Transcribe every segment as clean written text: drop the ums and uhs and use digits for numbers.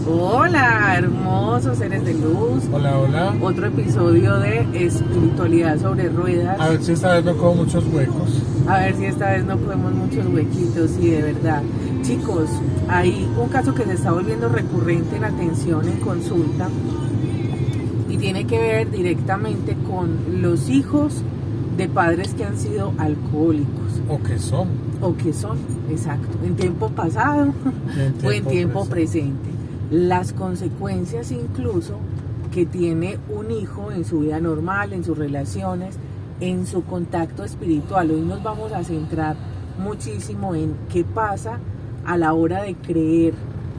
Hola, hermosos seres de luz. Hola, hola. Otro episodio de espiritualidad sobre ruedas. A ver si esta vez no cojo muchos huecos. A ver si esta vez no podemos muchos huequitos, sí, de verdad. Chicos, hay un caso que se está volviendo recurrente en atención en consulta y tiene que ver directamente con los hijos de padres que han sido alcohólicos. ¿O qué son? O que son, exacto, en tiempo pasado o en tiempo presente. Las consecuencias incluso que tiene un hijo en su vida normal, en sus relaciones, en su contacto espiritual. Hoy nos vamos a centrar muchísimo en qué pasa a la hora de creer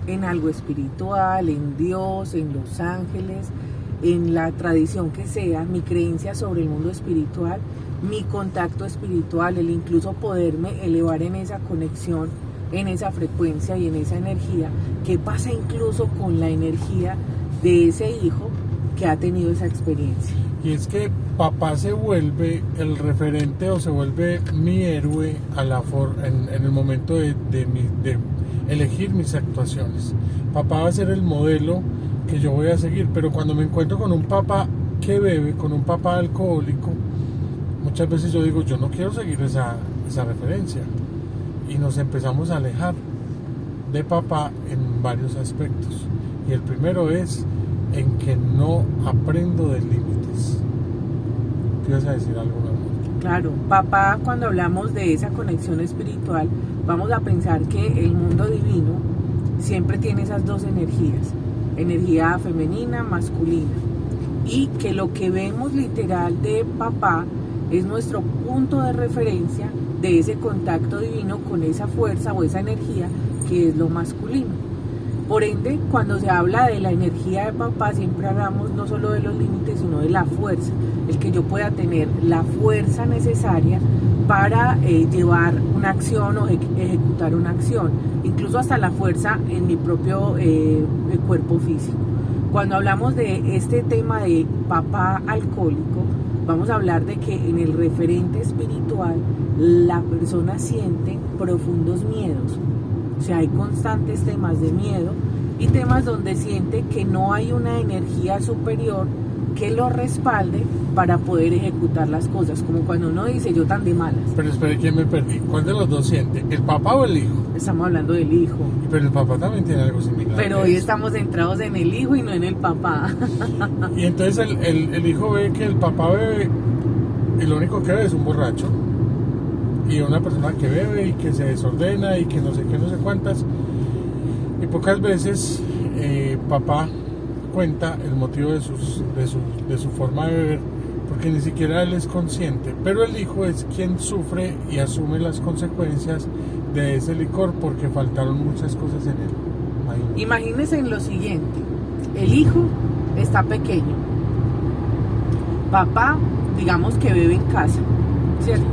en algo espiritual, en Dios, en los ángeles, en la tradición que sea, mi creencia sobre el mundo espiritual, mi contacto espiritual, el incluso poderme elevar en esa conexión, en esa frecuencia y en esa energía. ¿Qué pasa incluso con la energía de ese hijo que ha tenido esa experiencia? Y es que papá se vuelve el referente o se vuelve mi héroe en el momento de elegir mis actuaciones. Papá va a ser el modelo que yo voy a seguir, pero cuando me encuentro con un papá que bebe, con un papá alcohólico, muchas veces yo digo, yo no quiero seguir esa referencia. Y nos empezamos a alejar de papá en varios aspectos. Y el primero es en que no aprendo de límites. ¿Qué vas a decir algo, amor? Claro, papá, cuando hablamos de esa conexión espiritual, vamos a pensar que el mundo divino siempre tiene esas dos energías, energía femenina, masculina, y que lo que vemos literal de papá es nuestro punto de referencia de ese contacto divino con esa fuerza o esa energía que es lo masculino. Por ende, cuando se habla de la energía de papá, siempre hablamos no solo de los límites, sino de la fuerza, el que yo pueda tener la fuerza necesaria para llevar una acción o ejecutar una acción, incluso hasta la fuerza en mi propio cuerpo físico. Cuando hablamos de este tema de papá alcohólico, vamos a hablar de que en el referente espiritual la persona siente profundos miedos. O sea, hay constantes temas de miedo y temas donde siente que no hay una energía superior que lo respalde para poder ejecutar las cosas, como cuando uno dice yo tan de malas. Pero espere, ¿quién me perdí? ¿Cuál de los dos siente? ¿El papá o el hijo? Estamos hablando del hijo. Pero el papá también tiene algo similar. Pero hoy estamos centrados en el hijo y no en el papá. Y entonces el hijo ve que el papá bebe y lo único que ve es un borracho. Y una persona que bebe y que se desordena y que no sé qué, no sé cuántas. Y pocas veces papá cuenta el motivo de su forma de beber, porque ni siquiera él es consciente. Pero el hijo es quien sufre y asume las consecuencias de ese licor porque faltaron muchas cosas en él. Imagínense en lo siguiente: el hijo está pequeño, papá, digamos que bebe en casa, ¿cierto?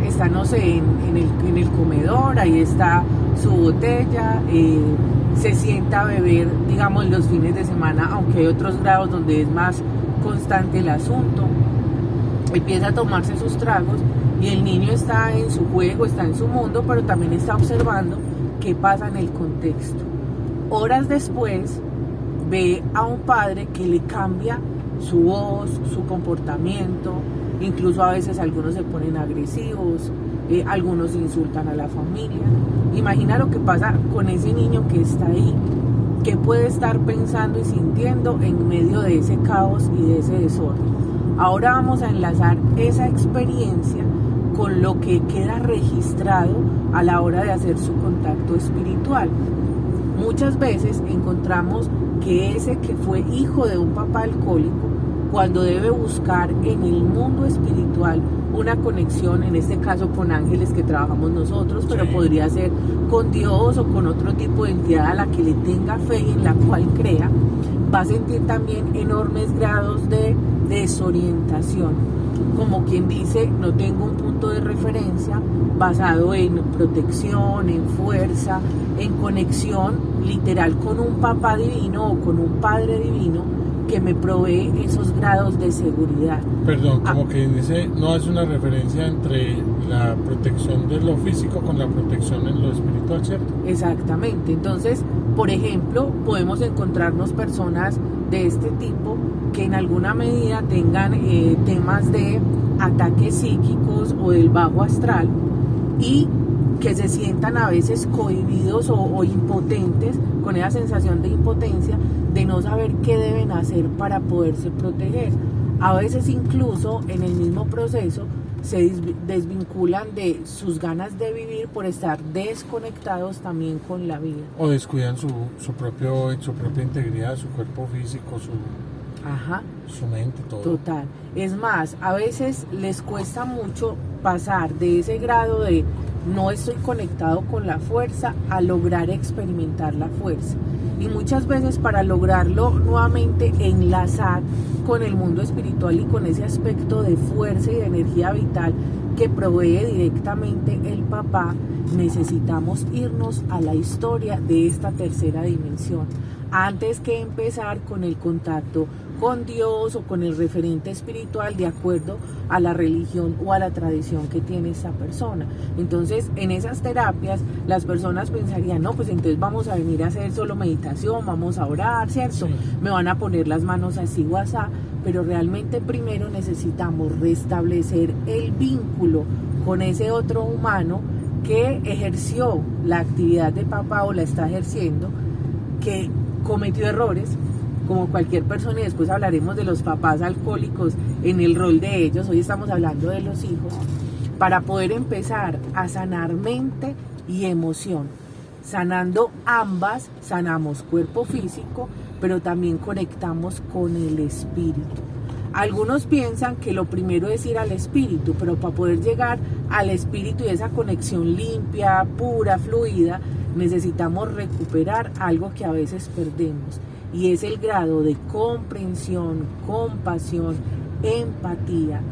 Está, no sé, en el comedor, ahí está su botella, se sienta a beber, digamos, los fines de semana, aunque hay otros grados donde es más constante el asunto. Empieza a tomarse sus tragos y el niño está en su juego, está en su mundo, pero también está observando qué pasa en el contexto. Horas después ve a un padre que le cambia su voz, su comportamiento. Incluso a veces algunos se ponen agresivos, algunos insultan a la familia. Imagina lo que pasa con ese niño que está ahí, que puede estar pensando y sintiendo en medio de ese caos y de ese desorden. Ahora vamos a enlazar esa experiencia con lo que queda registrado a la hora de hacer su contacto espiritual. Muchas veces encontramos que ese que fue hijo de un papá alcohólico, cuando debe buscar en el mundo espiritual una conexión, en este caso con ángeles que trabajamos nosotros, pero sí, podría ser con Dios o con otro tipo de entidad a la que le tenga fe y en la cual crea, va a sentir también enormes grados de desorientación, como quien dice, no tengo un punto de referencia basado en protección, en fuerza, en conexión literal con un papá divino o con un padre divino que me provee esos grados de seguridad. Perdón, como que dice, no hace una referencia entre la protección de lo físico con la protección en lo espiritual, ¿cierto? Exactamente. Entonces, por ejemplo, podemos encontrarnos personas de este tipo que en alguna medida tengan temas de ataques psíquicos o del bajo astral y que se sientan a veces cohibidos o impotentes, con esa sensación de impotencia, de no saber qué deben hacer para poderse proteger. A veces incluso en el mismo proceso se desvinculan de sus ganas de vivir por estar desconectados también con la vida. O descuidan su propia integridad, su cuerpo físico, su mente, todo. Total. Es más, a veces les cuesta mucho pasar de ese grado de no estoy conectado con la fuerza a lograr experimentar la fuerza. Y muchas veces para lograrlo nuevamente enlazar con el mundo espiritual y con ese aspecto de fuerza y de energía vital que provee directamente el papá, necesitamos irnos a la historia de esta tercera dimensión antes que empezar con el contacto con Dios o con el referente espiritual de acuerdo a la religión o a la tradición que tiene esa persona. Entonces, en esas terapias, las personas pensarían, no, pues entonces vamos a venir a hacer solo meditación, vamos a orar, ¿cierto? Sí. Me van a poner las manos así o asá, pero realmente primero necesitamos restablecer el vínculo con ese otro humano que ejerció la actividad de papá o la está ejerciendo, que cometió errores, como cualquier persona, y después hablaremos de los papás alcohólicos en el rol de ellos. Hoy estamos hablando de los hijos, para poder empezar a sanar mente y emoción. Sanando ambas, sanamos cuerpo físico, pero también conectamos con el espíritu. Algunos piensan que lo primero es ir al espíritu, pero para poder llegar al espíritu y esa conexión limpia, pura, fluida, necesitamos recuperar algo que a veces perdemos. Y es el grado de comprensión, compasión, empatía,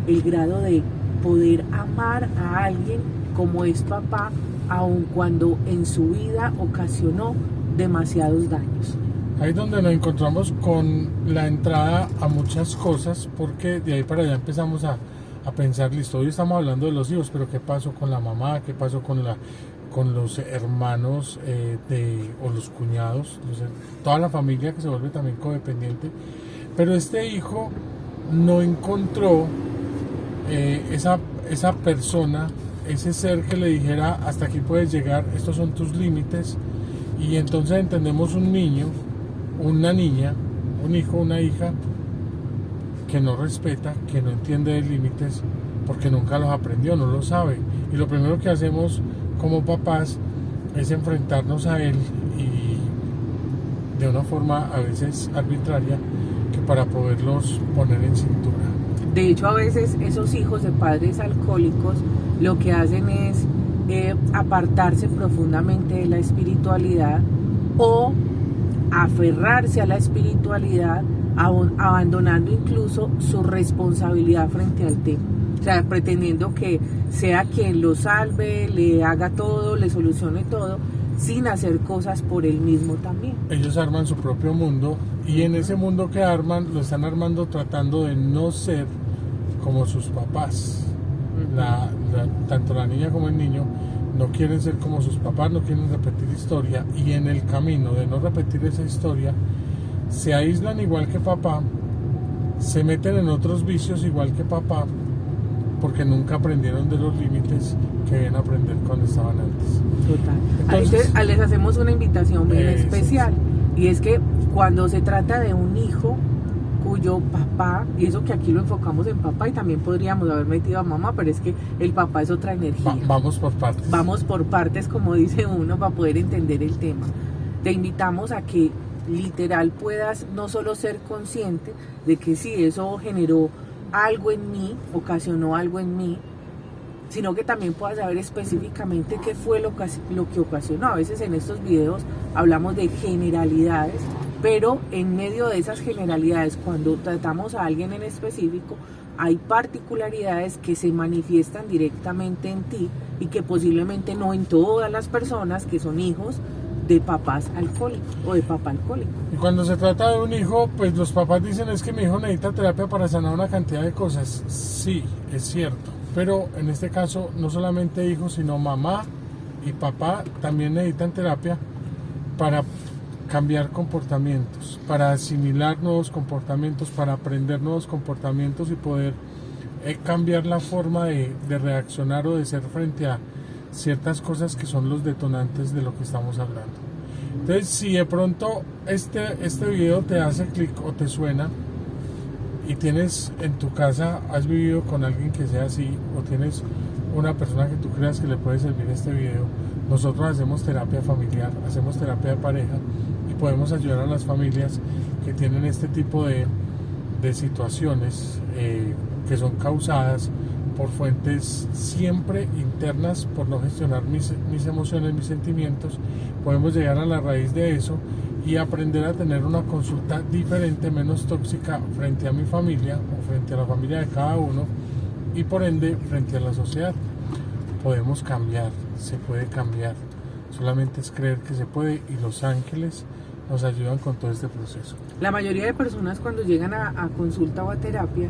el grado de poder amar a alguien como es papá, aun cuando en su vida ocasionó demasiados daños. Ahí es donde nos encontramos con la entrada a muchas cosas, porque de ahí para allá empezamos a pensar, listo, hoy estamos hablando de los hijos, pero ¿qué pasó con la mamá? ¿Qué pasó con los hermanos o los cuñados, toda la familia que se vuelve también codependiente? Pero este hijo no encontró esa persona, ese ser que le dijera hasta aquí puedes llegar, estos son tus límites. Y entonces entendemos un niño, una niña, un hijo, una hija que no respeta, que no entiende de límites porque nunca los aprendió, no lo sabe. Y lo primero que hacemos como papás es enfrentarnos a él, y de una forma a veces arbitraria, que para poderlos poner en cintura. De hecho, a veces esos hijos de padres alcohólicos lo que hacen es apartarse profundamente de la espiritualidad o aferrarse a la espiritualidad, abandonando incluso su responsabilidad frente al tema. O sea, pretendiendo que sea quien lo salve, le haga todo, le solucione todo, sin hacer cosas por él mismo también. Ellos arman su propio mundo, y en ese mundo que arman, lo están armando tratando de no ser como sus papás. Tanto la niña como el niño no quieren ser como sus papás, no quieren repetir historia, y en el camino de no repetir esa historia, se aíslan igual que papá, se meten en otros vicios igual que papá, porque nunca aprendieron de los límites que deben aprender cuando estaban antes. Total. Entonces les hacemos una invitación bien especial, y es que cuando se trata de un hijo cuyo papá, y eso que aquí lo enfocamos en papá, y también podríamos haber metido a mamá, pero es que el papá es otra energía. Vamos por partes. Vamos por partes, como dice uno, para poder entender el tema. Te invitamos a que literal puedas no solo ser consciente de que sí, eso generó algo en mí, ocasionó algo en mí, sino que también puedas saber específicamente qué fue lo que ocasionó. A veces en estos videos hablamos de generalidades, pero en medio de esas generalidades, cuando tratamos a alguien en específico, hay particularidades que se manifiestan directamente en ti y que posiblemente no en todas las personas que son hijos de papás alcohólicos o de papá alcohólico. Y cuando se trata de un hijo, pues los papás dicen es que mi hijo necesita terapia para sanar una cantidad de cosas. Sí, es cierto. Pero en este caso, no solamente hijos, sino mamá y papá también necesitan terapia para cambiar comportamientos, para asimilar nuevos comportamientos, para aprender nuevos comportamientos y poder cambiar la forma de reaccionar o de ser frente a ciertas cosas que son los detonantes de lo que estamos hablando. Entonces, si de pronto este video te hace clic o te suena y tienes en tu casa, has vivido con alguien que sea así o tienes una persona que tú creas que le puede servir este video, nosotros hacemos terapia familiar, hacemos terapia de pareja y podemos ayudar a las familias que tienen este tipo de situaciones que son causadas por fuentes siempre internas, por no gestionar mis emociones, mis sentimientos. Podemos llegar a la raíz de eso y aprender a tener una consulta diferente, menos tóxica frente a mi familia o frente a la familia de cada uno y por ende frente a la sociedad. Podemos cambiar, se puede cambiar, solamente es creer que se puede y los ángeles nos ayudan con todo este proceso. La mayoría de personas cuando llegan a consulta o a terapia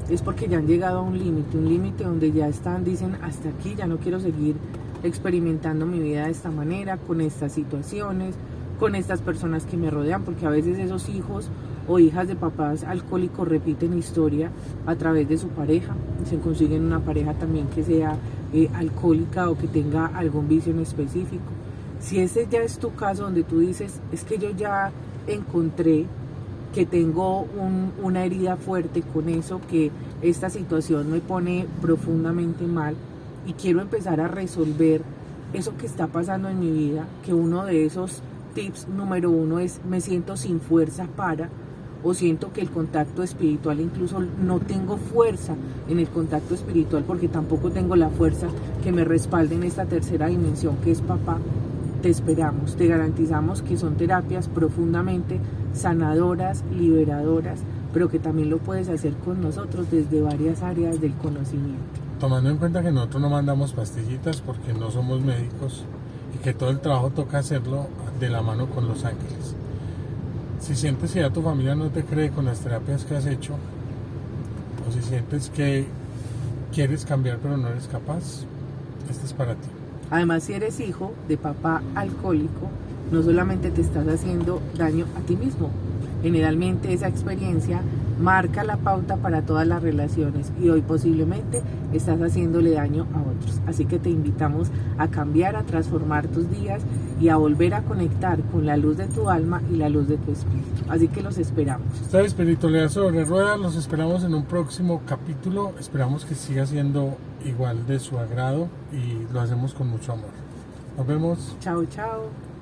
es porque ya han llegado a un límite donde ya están, dicen hasta aquí, ya no quiero seguir experimentando mi vida de esta manera, con estas situaciones, con estas personas que me rodean, porque a veces esos hijos o hijas de papás alcohólicos repiten historia a través de su pareja, se consiguen una pareja también que sea alcohólica o que tenga algún vicio en específico. Si ese ya es tu caso donde tú dices, es que yo ya encontré que tengo una herida fuerte con eso, que esta situación me pone profundamente mal y quiero empezar a resolver eso que está pasando en mi vida, que uno de esos tips número 1 es me siento sin fuerza para, o siento que el contacto espiritual, incluso no tengo fuerza en el contacto espiritual porque tampoco tengo la fuerza que me respalde en esta tercera dimensión que es papá. Te esperamos, te garantizamos que son terapias profundamente sanadoras, liberadoras, pero que también lo puedes hacer con nosotros desde varias áreas del conocimiento. Tomando en cuenta que nosotros no mandamos pastillitas porque no somos médicos y que todo el trabajo toca hacerlo de la mano con los ángeles. Si sientes que ya tu familia no te cree con las terapias que has hecho, o si sientes que quieres cambiar pero no eres capaz, este es para ti. Además, si eres hijo de papá alcohólico, no solamente te estás haciendo daño a ti mismo, generalmente esa experiencia marca la pauta para todas las relaciones y hoy posiblemente estás haciéndole daño a otros. Así que te invitamos a cambiar, a transformar tus días y a volver a conectar con la luz de tu alma y la luz de tu espíritu. Así que los esperamos. Esta es Espiritualidad sobre Ruedas, los esperamos en un próximo capítulo. Esperamos que siga siendo igual de su agrado y lo hacemos con mucho amor. Nos vemos. Chao, chao.